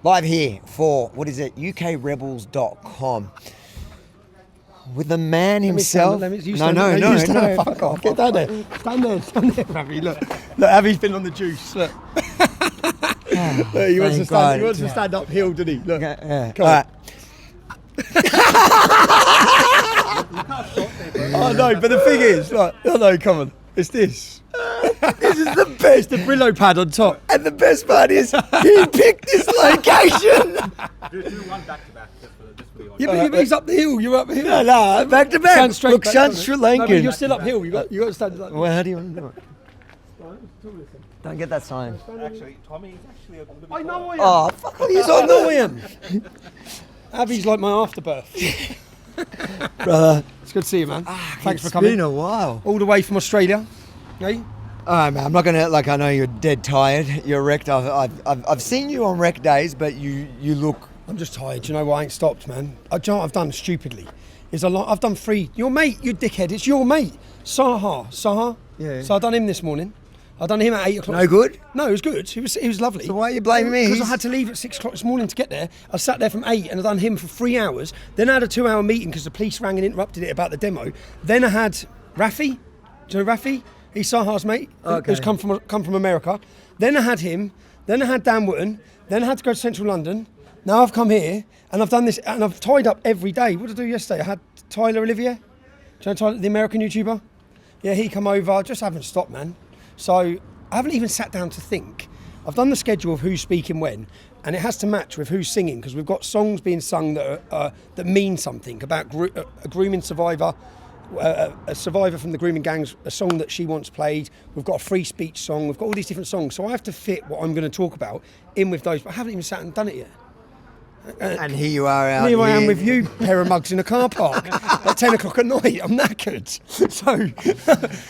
live here for, what is it, ukrebels.com. With the man himself. No. Fuck off. Get down there. Stand there, Avi. Look, Avi's been on the juice. Look. Look, he wants to stand uphill, didn't he? Look. Yeah. Come on. Oh no, but the thing is, come on. It's this. This is the best. The Brillo pad on top. And the best part is, he picked this location. Do one back to back just for the audience. Yeah, but he's up the hill. You're up the hill. No, back to back. Stand straight. Look, sounds Sri No, but Lankan. you're still uphill. You got to stand like. Well, how do you want to do it? Don't get that sign. Actually, Tommy's actually a little bit I know I am. Oh, fuck off. He's on the whim. Avi's like my afterbirth. Brother. It's good to see you, man. Thanks for It's coming. been a while. All the way from Australia. Hey? All right, man. I'm not gonna I know you're dead tired. You're wrecked. I've seen you on wreck days, but you look. I'm just tired. Do you know what? I ain't stopped, man. Do you know what I've done stupidly? I've done 3. Your mate, you dickhead. It's your mate. Saha. Yeah. So I done him this morning. I done him at 8 o'clock. No good. No, it was good. He was lovely. So why are you blaming me? Because I had to leave at 6 o'clock this morning to get there. I sat there from 8 and I done him for 3 hours. Then I had a 2-hour meeting because the police rang and interrupted it about the demo. Then I had Rafi. Do you know Rafi? He's Saha's mate. Okay. Who's come from America. Then I had him. Then I had Dan Wootton. Then I had to go to Central London. Now I've come here and I've done this and I've tied up every day. What did I do yesterday? I had Tyler Olivier. Do you know Tyler, the American YouTuber? Yeah, he come over. I just haven't stopped, man. So I haven't even sat down to think. I've done the schedule of who's speaking when, and it has to match with who's singing because we've got songs being sung that mean something about a grooming survivor, a survivor from the grooming gangs, a song that she once played. We've got a free speech song. We've got all these different songs. So I have to fit what I'm going to talk about in with those. But I haven't even sat and done it yet. And here you are out Here I am with you, pair of mugs in a car park at 10 o'clock at night. I'm knackered. So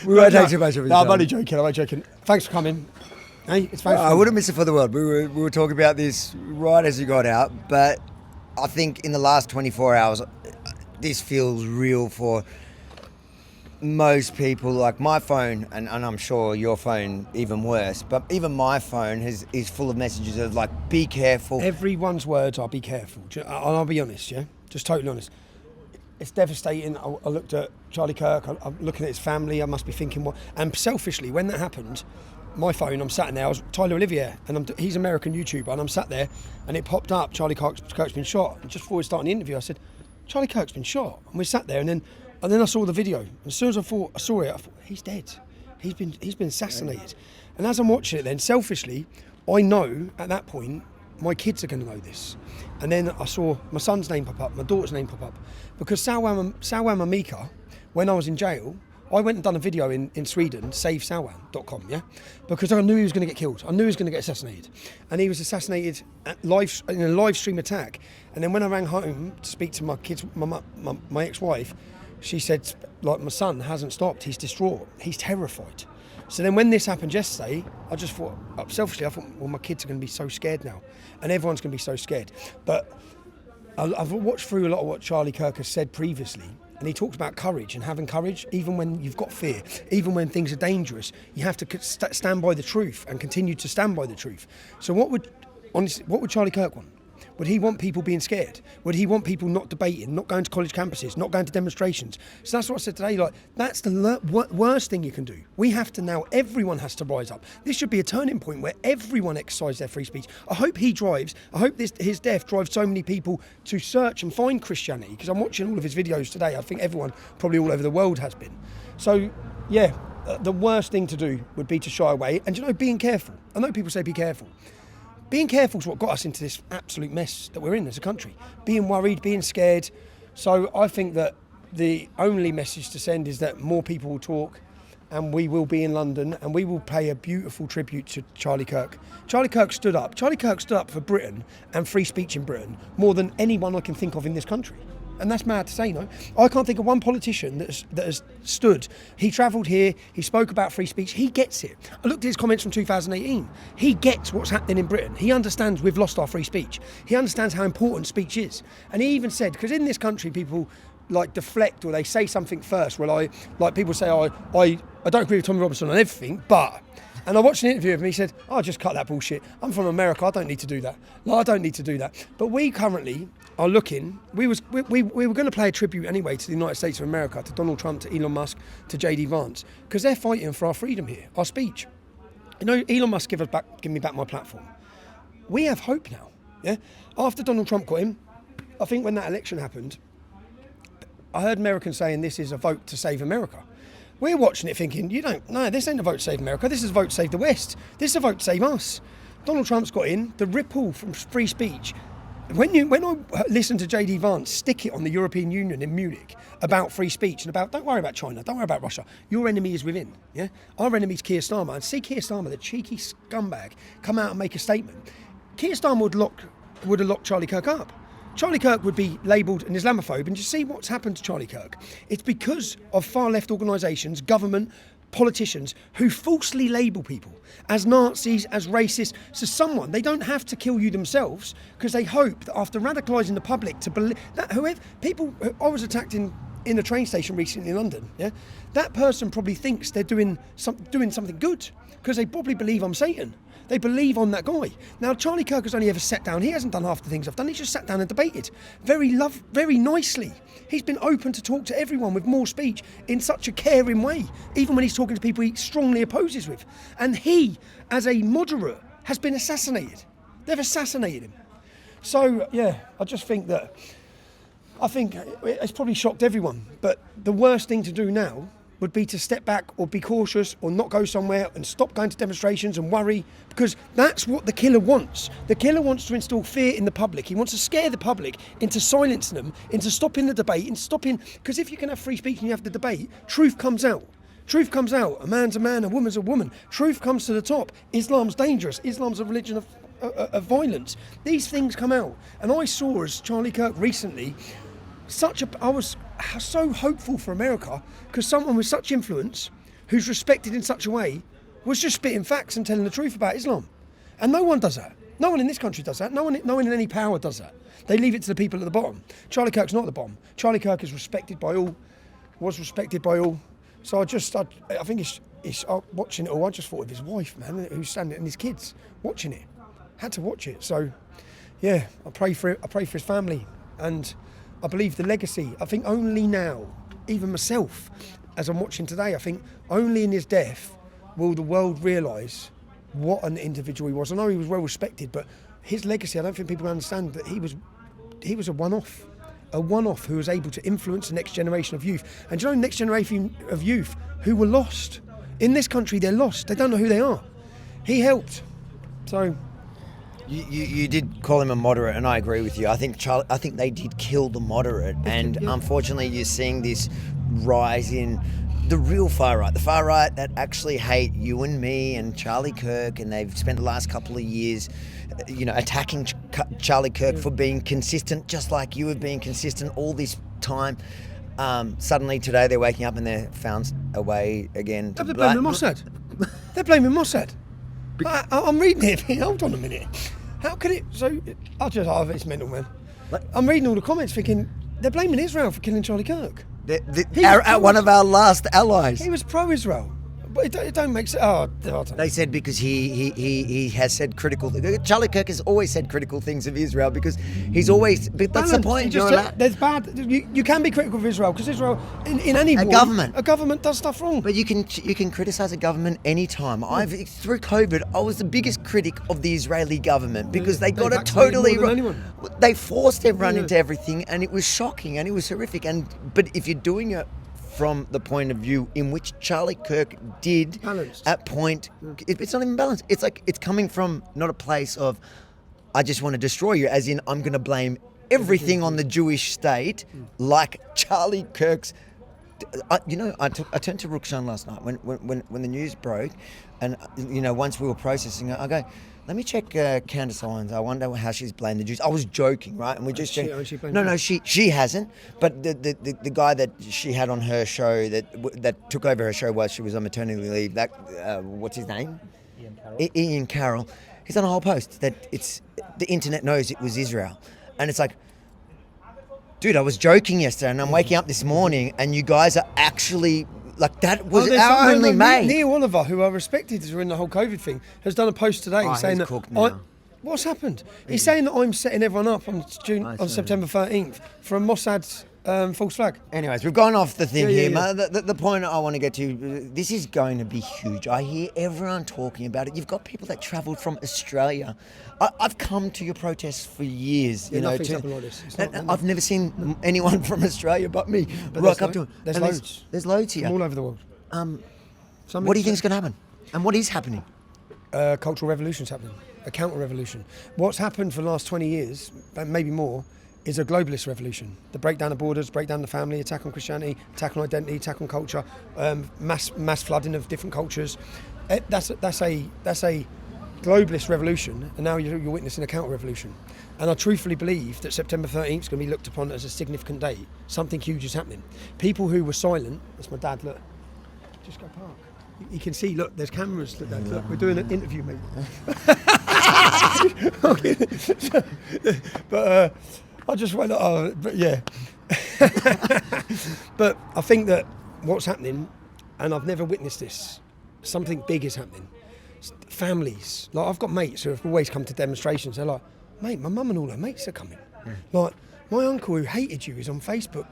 We won't take too much of his No, I'm time. only joking. I'm only joking. Thanks for coming. Hey, it's thanks. I wouldn't miss it for the world. We were talking about this right as you got out, but I think in the last 24 hours, this feels real for most people. Like my phone, and I'm sure your phone even worse, but even my phone is full of messages of like, be careful. Everyone's words are be careful. And I'll be honest, yeah? Just totally honest. It's devastating. I looked at Charlie Kirk, I'm looking at his family, I must be thinking what. And selfishly, when that happened, my phone, I'm sat there, I was Tyler Olivier, and he's an American YouTuber, and I'm sat there, and it popped up, Charlie Kirk's been shot. And just before we started the interview, I said, Charlie Kirk's been shot. And we sat there, and then I saw the video. And as soon as I saw it, I thought, he's dead. He's been assassinated. And as I'm watching it then, selfishly, I know at that point, my kids are going to know this. And then I saw my son's name pop up, my daughter's name pop up. Because Salwan Mamika, when I was in jail, I went and done a video in Sweden, savesalwan.com, yeah? Because I knew he was going to get killed. I knew he was going to get assassinated. And he was assassinated in a live stream attack. And then when I rang home to speak to my kids, my ex-wife, she said, like, my son hasn't stopped. He's distraught. He's terrified. So then when this happened yesterday, I just thought, selfishly, I thought, well, my kids are going to be so scared now. And everyone's going to be so scared. But I've watched through a lot of what Charlie Kirk has said previously. And he talks about courage and having courage, even when you've got fear, even when things are dangerous. You have to stand by the truth and continue to stand by the truth. So what would Charlie Kirk want? Would he want people being scared? Would he want people not debating, not going to college campuses, not going to demonstrations? So that's what I said today, like, that's the worst thing you can do. We have to now, everyone has to rise up. This should be a turning point where everyone exercises their free speech. I hope his death drives so many people to search and find Christianity, because I'm watching all of his videos today. I think everyone, probably all over the world, has been. So, yeah, the worst thing to do would be to shy away. And, being careful. I know people say be careful. Being careful is what got us into this absolute mess that we're in as a country. Being worried, being scared. So I think that the only message to send is that more people will talk, and we will be in London, and we will pay a beautiful tribute to Charlie Kirk. Charlie Kirk stood up. Charlie Kirk stood up for Britain and free speech in Britain more than anyone I can think of in this country. And that's mad to say, no? I can't think of one politician that has stood. He travelled here, he spoke about free speech, he gets it. I looked at his comments from 2018. He gets what's happening in Britain. He understands we've lost our free speech. He understands how important speech is. And he even said, because in this country people like deflect or they say something first. Well, people say, I don't agree with Tommy Robinson on everything, but And I watched an interview of him. He said, "Oh, just cut that bullshit. I'm from America. I don't need to do that. No, I don't need to do that." But we currently are looking. We were going to play a tribute anyway to the United States of America, to Donald Trump, to Elon Musk, to JD Vance, because they're fighting for our freedom here, our speech. You know, Elon Musk give me back my platform. We have hope now. Yeah. After Donald Trump got him, I think when that election happened, I heard Americans saying this is a vote to save America. We're watching it thinking, no, this ain't a vote to save America. This is a vote to save the West. This is a vote to save us. Donald Trump's got in. The ripple from free speech. When I listen to JD Vance stick it on the European Union in Munich about free speech and about, don't worry about China, don't worry about Russia. Your enemy is within. Yeah, our enemy is Keir Starmer. And see Keir Starmer, the cheeky scumbag, come out and make a statement. Keir Starmer would have locked Charlie Kirk up. Charlie Kirk would be labelled an Islamophobe, and you see what's happened to Charlie Kirk. It's because of far left organisations, government, politicians who falsely label people as Nazis, as racist. So they don't have to kill you themselves because they hope that after radicalising the public to believe that I was attacked in a train station recently in London. Yeah, that person probably thinks they're doing something good because they probably believe I'm Satan. They believe on that guy. Now, Charlie Kirk has only ever sat down. He hasn't done half the things I've done. He's just sat down and debated very nicely. He's been open to talk to everyone with more speech in such a caring way, even when he's talking to people he strongly opposes with. And he, as a moderate, has been assassinated. They've assassinated him. So, yeah, I think it's probably shocked everyone. But the worst thing to do now would be to step back or be cautious or not go somewhere and stop going to demonstrations and worry, because that's what the killer wants. The killer wants to instill fear in the public. He wants to scare the public into silencing them, into stopping the debate, because if you can have free speech and you have the debate, truth comes out. Truth comes out. A man's a man, a woman's a woman. Truth comes to the top. Islam's dangerous. Islam's a religion of violence. These things come out. And I saw, as Charlie Kirk recently, I was so hopeful for America because someone with such influence, who's respected in such a way, was just spitting facts and telling the truth about Islam. And no one does that. No one in this country does that. No one in any power does that. They leave it to the people at the bottom. Charlie Kirk's not at the bottom. Charlie Kirk is respected by all, was respected by all. So I think it's watching it all. I just thought of his wife, man, who's standing, and his kids watching it. Had to watch it. So, yeah, I pray for it. I pray for his family, and I believe the legacy. I think only now, even myself, as I'm watching today, I think only in his death will the world realise what an individual he was. I know he was well respected, but his legacy, I don't think people understand that he was a one-off who was able to influence the next generation of youth. And do you know, the next generation of youth who were lost in this country, they're lost. They don't know who they are. He helped. So. You did call him a moderate, and I agree with you. I think they did kill the moderate, and unfortunately, you're seeing this rise in the real far right, the far right that actually hate you and me and Charlie Kirk, and they've spent the last couple of years, attacking Charlie Kirk for being consistent, just like you have been consistent all this time. Suddenly today they're waking up and they're found a way again. They're blaming Mossad. They're blaming Mossad. I'm reading it. Hold on a minute. How can it? So it's mental, man. I'm reading all the comments, thinking they're blaming Israel for killing Charlie Kirk. One of our last allies. He was pro-Israel, but it don't make sense. I don't know. They said because he has said critical. Charlie Kirk has always said critical things of Israel because he's always. But that's the point. There's bad. You can be critical of Israel because Israel in any war, a government does stuff wrong. But you can criticize a government anytime. Through COVID, I was the biggest critic of the Israeli government because they got it totally wrong. They forced everyone into everything, and it was shocking and it was horrific. But if you're doing it from the point of view in which Charlie Kirk did balanced. At point, it's not even balanced. It's like it's coming from not a place of I just want to destroy you, as in I'm going to blame everything on the Jewish state, like Charlie Kirk's. I turned to Rukshan last night when the news broke, and once we were processing it, I go, let me check Candace Owens. I wonder how she's blamed the Jews. I was joking, right? And we just she hasn't. But the guy that she had on her show that took over her show while she was on maternity leave. That what's his name? Ian Carroll. He's done a whole post that the internet knows it was Israel, and it's like, dude, I was joking yesterday, and I'm waking up this morning, and you guys are actually Like that was there's our only mate. Neil Oliver, who I respected during the whole COVID thing, has done a post today saying he's that cooked now. what's happened? He's saying that I'm setting everyone up on September 13th for a Mossad's false flag. Anyways, we've gone off the thing here. Yeah. The point I want to get to, this is going to be huge. I hear everyone talking about it. You've got people that travelled from Australia. I've come to your protests for years. You know, nothing's happened like this. It's not- I've never seen anyone from Australia but me But rock there's up to it. There's And loads. There's loads here. From all over the world. What do you think is going to happen? And what is happening? Cultural revolution's happening. A counter-revolution. What's happened for the last 20 years, and maybe more, is a globalist revolution. The breakdown of borders, breakdown of the family, attack on Christianity, attack on identity, attack on culture, mass flooding of different cultures. That's a globalist revolution, and now you're witnessing a counter-revolution. And I truthfully believe that September 13th is going to be looked upon as a significant date. Something huge is happening. People who were silent, that's my dad, look, just go park. You can see, look, there's cameras, look, Dad, look, we're doing an interview, mate. But I just went, but yeah. But I think that what's happening, and I've never witnessed this, something big is happening. Families, like I've got mates who have always come to demonstrations. They're like, mate, my mum and all her mates are coming. Like my uncle who hated you is on Facebook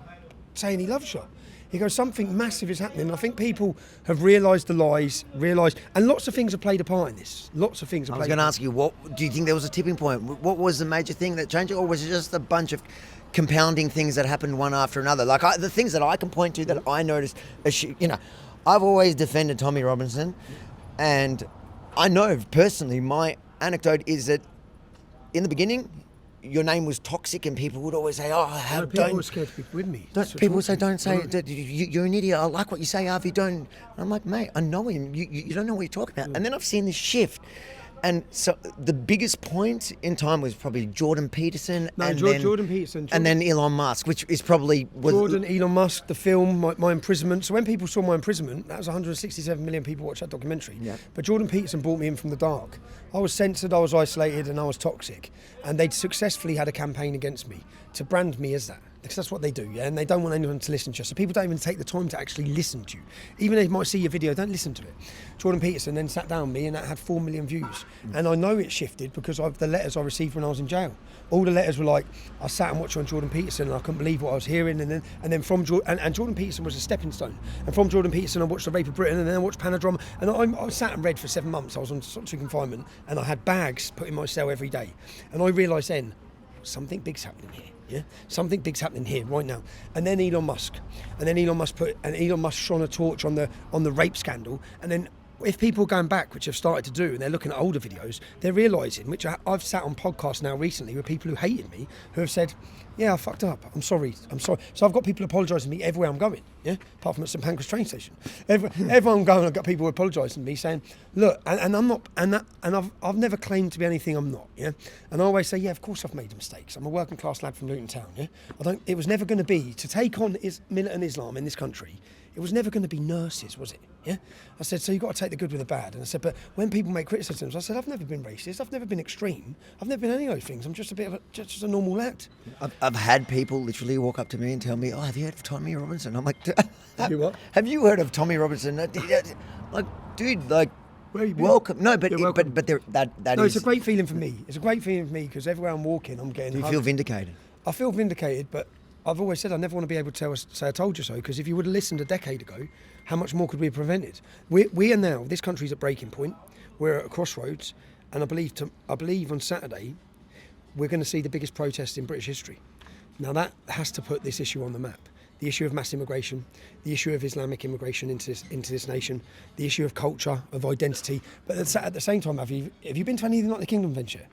saying he loves you. He goes, something massive is happening. I think people have realised the lies, and lots of things have played a part in this. Lots of things have I was played going a to part. ask you, what do you think there was a tipping point? What was the major thing that changed it, or was it just a bunch of compounding things that happened one after another? Like the things that I can point to that I noticed, you know, I've always defended Tommy Robinson, and I know personally my anecdote is that in the beginning, your name was toxic, and people would always say, People were scared to be with me. people would say, don't say that you're an idiot. I like what you say, Harvey. Don't. And I'm like, mate, I know him. You don't know what you're talking about. And then I've seen this shift. And so the biggest point in time was probably Jordan Peterson. Jordan Peterson. And then Elon Musk, which is probably... Jordan, Elon Musk, the film, my imprisonment. So when people saw my imprisonment, that was 167 million people watched that documentary. Yeah. But Jordan Peterson brought me in from the dark. I was censored, I was isolated, and I was toxic. And they'd successfully had a campaign against me to brand me as that. Because that's what they do, yeah? And they don't want anyone to listen to you. So people don't even take the time to actually listen to you. Even if they might see your video, don't listen to it. Jordan Peterson then sat down with me, and that had 4 million views. And I know it shifted because of the letters I received when I was in jail. All the letters were like, I sat and watched on Jordan Peterson, and I couldn't believe what I was hearing. And then from Jordan, and Jordan Peterson was a stepping stone. And from Jordan Peterson, I watched The Rape of Britain, and then I watched Panadrama. And I sat and read for 7 months. I was on solitary confinement, and I had bags put in my cell every day. And I realised then, something big's happening here. Yeah, something big's happening here right now. And then Elon Musk shone a torch on the rape scandal. And then if people are going back, which have started to do, and they're looking at older videos, they're realising, which I've sat on podcasts now recently with people who hated me, who have said, yeah, I fucked up. I'm sorry. So I've got people apologising to me everywhere I'm going, yeah, apart from at St Pancras train station. Everywhere I'm going, I've got people apologising to me saying, look, and I'm not, and I've never claimed to be anything I'm not, yeah. And I always say, yeah, of course I've made mistakes. I'm a working class lad from Luton Town, yeah. It was never going to be to take on militant Islam in this country. It was never going to be nurses, was it? Yeah. I said, so you've got to take the good with the bad. And I said, but when people make criticisms, I said, I've never been racist. I've never been extreme. I've never been any of those things. I'm just a bit of just a normal lad. I've had people literally walk up to me and tell me, have you heard of Tommy Robinson? I'm like, You what? Have you heard of Tommy Robinson? Like, dude, like, Where have you been? welcome. No, but You're welcome. but that No, is. it's a great feeling for me. It's a great feeling for me because everywhere I'm walking, I'm getting Do you hugs. feel vindicated? I feel vindicated, but I've always said I never want to be able to say I told you so, because if you would have listened a decade ago, how much more could we have prevented? We are now, this country's at breaking point. We're at a crossroads, and I believe on Saturday we're going to see the biggest protest in British history. Now that has to put this issue on the map. The issue of mass immigration, the issue of Islamic immigration into this nation, the issue of culture, of identity. But at the same time, have you been to anything like the Kingdom Venture?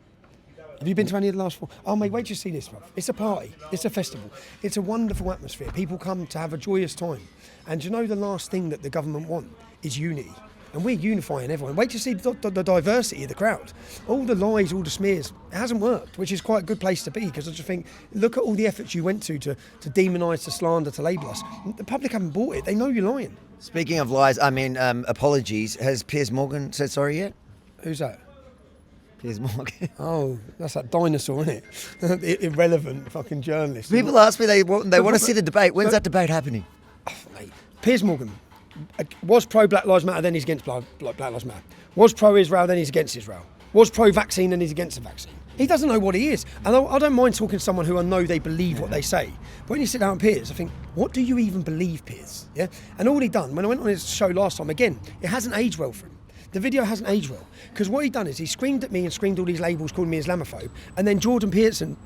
Have you been to any of the last 4? Oh, mate, wait till you see this, bruv. It's a party. It's a festival. It's a wonderful atmosphere. People come to have a joyous time. And you know the last thing that the government want is unity. And we're unifying everyone. Wait to see the diversity of the crowd. All the lies, all the smears, it hasn't worked, which is quite a good place to be, because I just think, look at all the efforts you went to demonise, to slander, to label us. The public haven't bought it. They know you're lying. Speaking of lies, apologies. Has Piers Morgan said sorry yet? Who's that? Piers Morgan. Oh, that's that dinosaur, isn't it? Irrelevant fucking journalist. People ask me, they want to see the debate. When's that debate happening? Oh, mate. Piers Morgan, was pro Black Lives Matter, then he's against Black Lives Matter. Was pro Israel, then he's against Israel. Was pro vaccine, then he's against the vaccine. He doesn't know what he is. And I don't mind talking to someone who I know they believe what they say. But when you sit down with Piers, I think, what do you even believe, Piers? Yeah. And all he done, when I went on his show last time, again, it hasn't aged well for him. The video hasn't aged well. Because what he done is he screamed at me and screamed all these labels calling me Islamophobe. And then Jordan Peterson,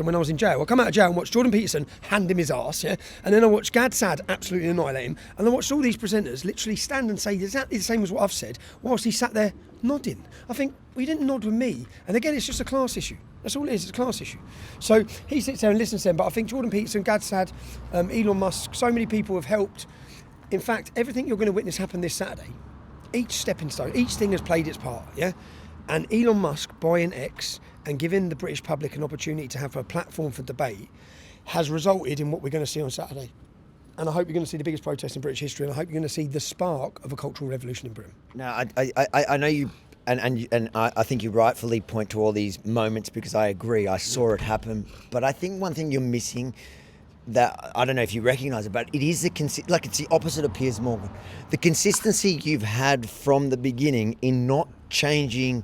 when I was in jail, I come out of jail and watched Jordan Peterson hand him his arse, yeah? And then I watched Gad Saad absolutely annihilate him. And I watched all these presenters literally stand and say exactly the same as what I've said, whilst he sat there nodding. I think, well, you didn't nod with me. And again, it's just a class issue. That's all it is, it's a class issue. So he sits there and listens to them. But I think Jordan Peterson, Gad Saad, Elon Musk, so many people have helped. In fact, everything you're going to witness happen this Saturday, each stepping stone, each thing has played its part, yeah? And Elon Musk buying X and giving the British public an opportunity to have a platform for debate has resulted in what we're going to see on Saturday. And I hope you're going to see the biggest protest in British history, and I hope you're going to see the spark of a cultural revolution in Britain. Now, I know you, and I think you rightfully point to all these moments because I agree, I saw it happen. But I think one thing you're missing that I don't know if you recognise it, but it is it's the opposite of Piers Morgan. The consistency you've had from the beginning in not changing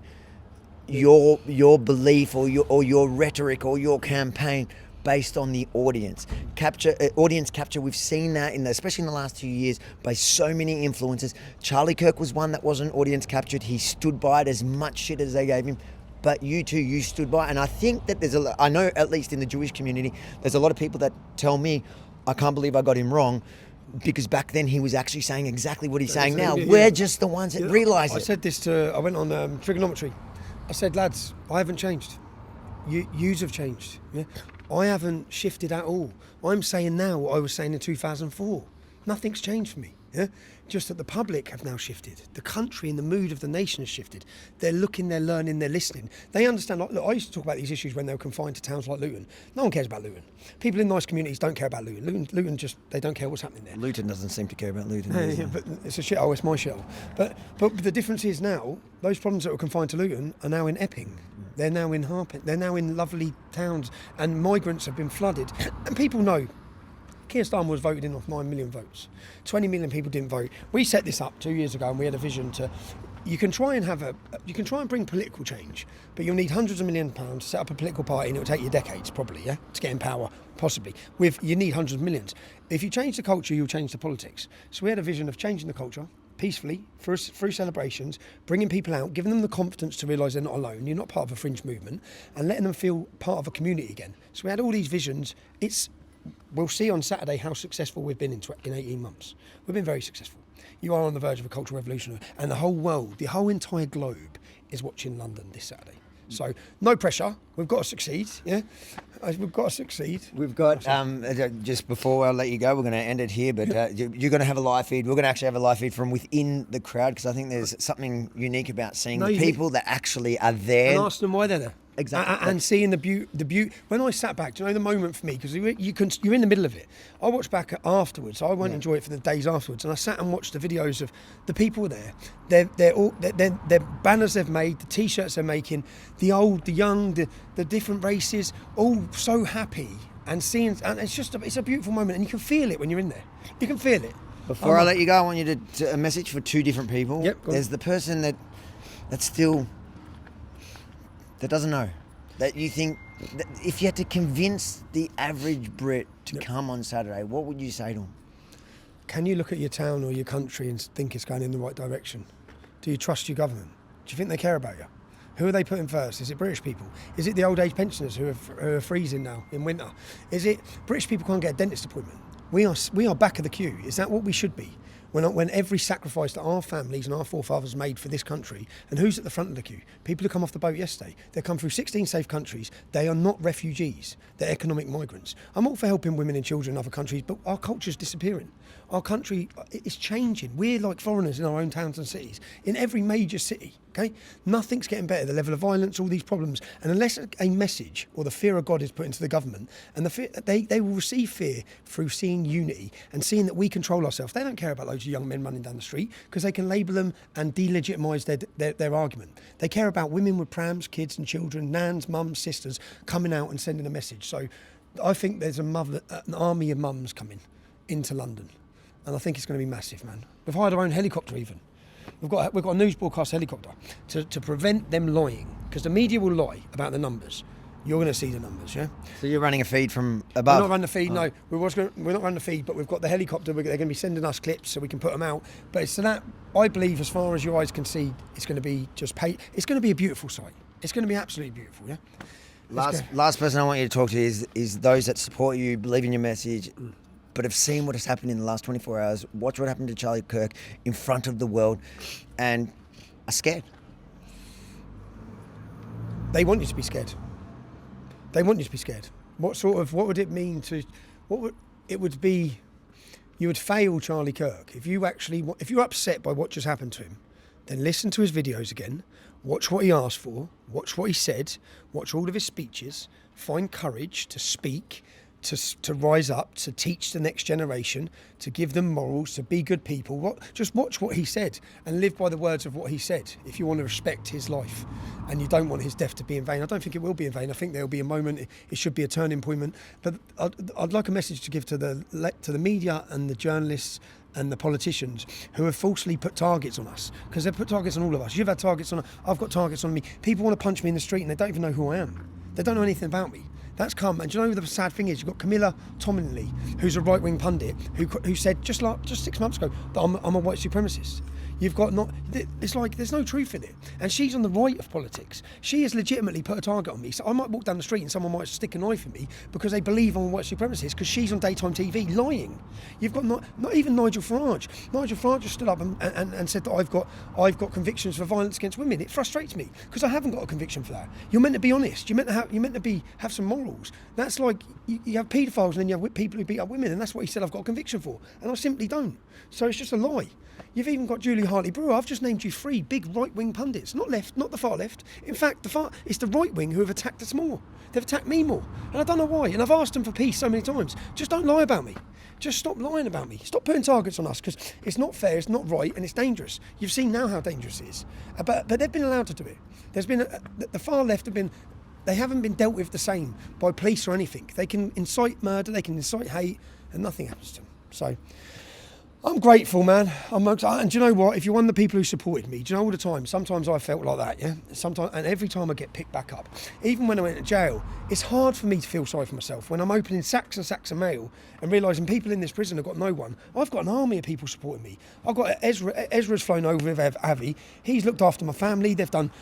your belief or your rhetoric or your campaign based on the audience capture. We've seen that especially in the last 2 years by so many influencers. Charlie Kirk was one that wasn't audience captured. He stood by it as much shit as they gave him. But you stood by, and I think that I know at least in the Jewish community, there's a lot of people that tell me, I can't believe I got him wrong, because back then he was actually saying exactly what he's saying now. We're just the ones that realise it. I said this I went on trigonometry. I said, lads, I haven't changed. Yous have changed. Yeah? I haven't shifted at all. I'm saying now what I was saying in 2004. Nothing's changed for me. Yeah? Just that the public have now shifted. The country and the mood of the nation has shifted. They're looking, they're learning, they're listening. They understand. Look, I used to talk about these issues when they were confined to towns like Luton. No one cares about Luton. People in nice communities don't care about Luton. Luton just, they don't care what's happening there. Luton doesn't seem to care about Luton. Yeah, but it's a shithole, it's my shithole. But the difference is now, those problems that were confined to Luton are now in Epping. They're now in Harpeth. They're now in lovely towns, and migrants have been flooded. And people know Keir Starmer was voted in off 9 million votes. 20 million people didn't vote. We set this up 2 years ago, and we had a vision to. You can try and bring political change, but you'll need hundreds of millions of pounds to set up a political party, and it'll take you decades, probably, yeah, to get in power, possibly. You need hundreds of millions. If you change the culture, you'll change the politics. So we had a vision of changing the culture peacefully through celebrations, bringing people out, giving them the confidence to realise they're not alone. You're not part of a fringe movement, and letting them feel part of a community again. So we had all these visions. We'll see on Saturday how successful we've been in 18 months. We've been very successful. You are on the verge of a cultural revolution, and the whole world, the whole entire globe is watching London this Saturday. So no pressure. We've got to succeed. Yeah, we've got to succeed. We've got just before I let you go, we're going to end it here. But you're going to have a live feed. We're going to actually have a live feed from within the crowd, because I think there's something unique about seeing the people that actually are there and ask them why they're there. Exactly. And seeing the beauty. When I sat back, do you know the moment for me? Because you're in the middle of it. I watched back afterwards. I won't enjoy it for the days afterwards. And I sat and watched the videos of the people there. Their banners they've made, the T-shirts they're making, the old, the young, the different races, all so happy and seeing. And it's a beautiful moment, and you can feel it when you're in there. You can feel it. Before I let you go, I want you to a message for two different people. Yep. There's the person that's still. That doesn't know, that you think, that if you had to convince the average Brit to come on Saturday, what would you say to them? Can you look at your town or your country and think it's going in the right direction? Do you trust your government? Do you think they care about you? Who are they putting first? Is it British people? Is it the old age pensioners who are freezing now in winter? Is it British people can't get a dentist appointment? We are back of the queue. Is that what we should be? When every sacrifice that our families and our forefathers made for this country, and who's at the front of the queue? People who come off the boat yesterday. They come through 16 safe countries. They are not refugees. They're economic migrants. I'm all for helping women and children in other countries, but our culture's disappearing. Our country is changing. We're like foreigners in our own towns and cities, in every major city. Okay, nothing's getting better. The level of violence, all these problems, and unless a message or the fear of God is put into the government, and the fear, they will receive fear through seeing unity and seeing that we control ourselves. They don't care about loads of young men running down the street because they can label them and delegitimise their argument. They care about women with prams, kids and children, nans, mums, sisters coming out and sending a message. So I think there's an army of mums coming into London. and I think it's going to be massive, man. We've hired our own helicopter even. We've got a news broadcast helicopter to prevent them lying, because the media will lie about the numbers. You're going to see the numbers, yeah? So you're running a feed from above? We're not running the feed, no. We're not running the feed, but we've got the helicopter. They're going to be sending us clips so we can put them out. But it's that, I believe, as far as your eyes can see, it's going to be just it's going to be a beautiful sight. It's going to be absolutely beautiful, yeah? Last person I want you to talk to is those that support you, believe in your message, but have seen what has happened in the last 24 hours, watch what happened to Charlie Kirk in front of the world, and are scared. They want you to be scared. They want you to be scared. What would it mean to, it would be, you would fail Charlie Kirk. If you're upset by what just happened to him, then listen to his videos again, watch what he asked for, watch what he said, watch all of his speeches, find courage to speak, to rise up, to teach the next generation, to give them morals, to be good people. Just watch what he said and live by the words of what he said if you want to respect his life and you don't want his death to be in vain. I don't think it will be in vain. I think there'll be a moment, it should be a turning point. But I'd like a message to give to the media and the journalists and the politicians who have falsely put targets on us, because they've put targets on all of us. You've had targets on, I've got targets on me. People want to punch me in the street and they don't even know who I am. They don't know anything about me. That's come, and do you know the sad thing is? You've got Camilla Tominley, who's a right-wing pundit, who said just 6 months ago that I'm a white supremacist. You've got it's like there's no truth in it. And she's on the right of politics. She has legitimately put a target on me. So I might walk down the street and someone might stick a knife in me because they believe I'm a white supremacist because she's on daytime TV lying. You've got not even Nigel Farage. Nigel Farage just stood up and said that I've got convictions for violence against women. It frustrates me because I haven't got a conviction for that. You're meant to be honest. You're meant to have some morals. That's like you have paedophiles and then you have people who beat up women, and that's what he said I've got a conviction for, and I simply don't. So it's just a lie. You've even got Julie Hartley-Brewer. I've just named you 3 big right-wing pundits, not left, not the far left. In fact, it's the right-wing who have attacked us more. They've attacked me more, and I don't know why. And I've asked them for peace so many times. Just don't lie about me. Just stop lying about me. Stop putting targets on us, because it's not fair, it's not right, and it's dangerous. You've seen now how dangerous it is. But they've been allowed to do it. There's been the far left they haven't been dealt with the same by police or anything. They can incite murder, they can incite hate, and nothing happens to them. So I'm grateful, man. And do you know what? If you're one of the people who supported me, do you know all the time? Sometimes I felt like that, yeah? Sometimes, and every time I get picked back up, even when I went to jail, it's hard for me to feel sorry for myself. When I'm opening sacks and sacks of mail and realising people in this prison have got no one, I've got an army of people supporting me. I've got Ezra's flown over with Avi. He's looked after my family. They've done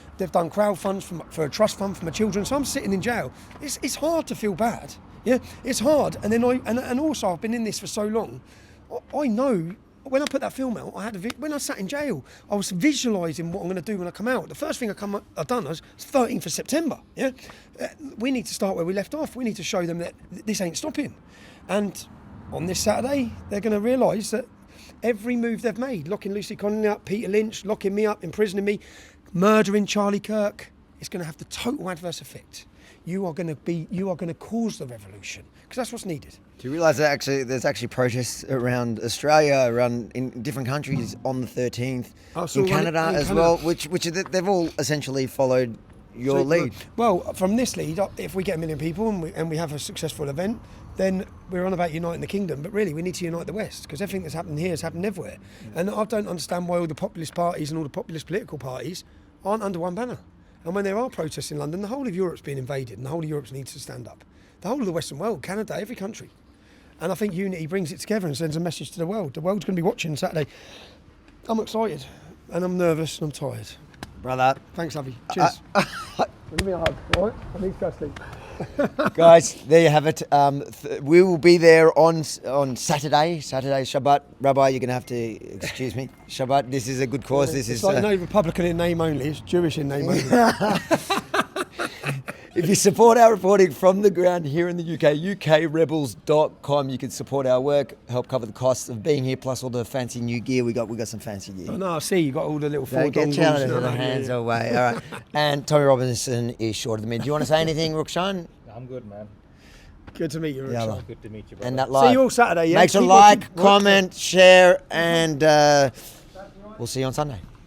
crowd funds for a trust fund for my children. So I'm sitting in jail. It's hard to feel bad, yeah? It's hard. And then and also I've been in this for so long. I know when I put that film out, when I sat in jail, I was visualising what I'm going to do when I come out. The first thing I've done was 13th of September. Yeah, we need to start where we left off. We need to show them that this ain't stopping. And on this Saturday, they're going to realise that every move they've made, locking Lucy Connolly up, Peter Lynch, locking me up, imprisoning me, murdering Charlie Kirk, is going to have the total adverse effect. You are going to cause the revolution, because that's what's needed. Do you realise that there's actually protests around Australia, around in different countries on the 13th, in Canada as well, which they've all essentially followed your lead? Well, from this lead, if we get 1 million people and we have a successful event, then we're on about uniting the kingdom, but really we need to unite the West, because everything that's happened here has happened everywhere. And I don't understand why all the populist parties and all the populist political parties aren't under one banner. And when there are protests in London, the whole of Europe's being invaded, and the whole of Europe needs to stand up. The whole of the Western world, Canada, every country. And I think unity brings it together and sends a message to the world. The world's going to be watching Saturday. I'm excited, and I'm nervous, and I'm tired. Brother. Thanks, Avi. Cheers. Give me a hug, all right? I need to go sleep. Guys, there you have it. We will be there on Saturday Shabbat. Rabbi, you're going to have to excuse me. Shabbat, this is a good cause. This is like no Republican in name only, it's Jewish in name only. If you support our reporting from the ground here in the UK, ukrebels.com, you can support our work, help cover the costs of being here, plus all the fancy new gear. We got some fancy gear. Oh, no, I see you got all the little Don't get challenged with the hands away. All right. And Tommy Robinson is short of the mid. Do you want to say anything, Rukshan? I'm good, man. Good to meet you, Rukshan. Yeah, Good to meet you, brother. and that like. See you all Saturday, yeah? Make sure to like, comment, share, and we'll see you on Sunday.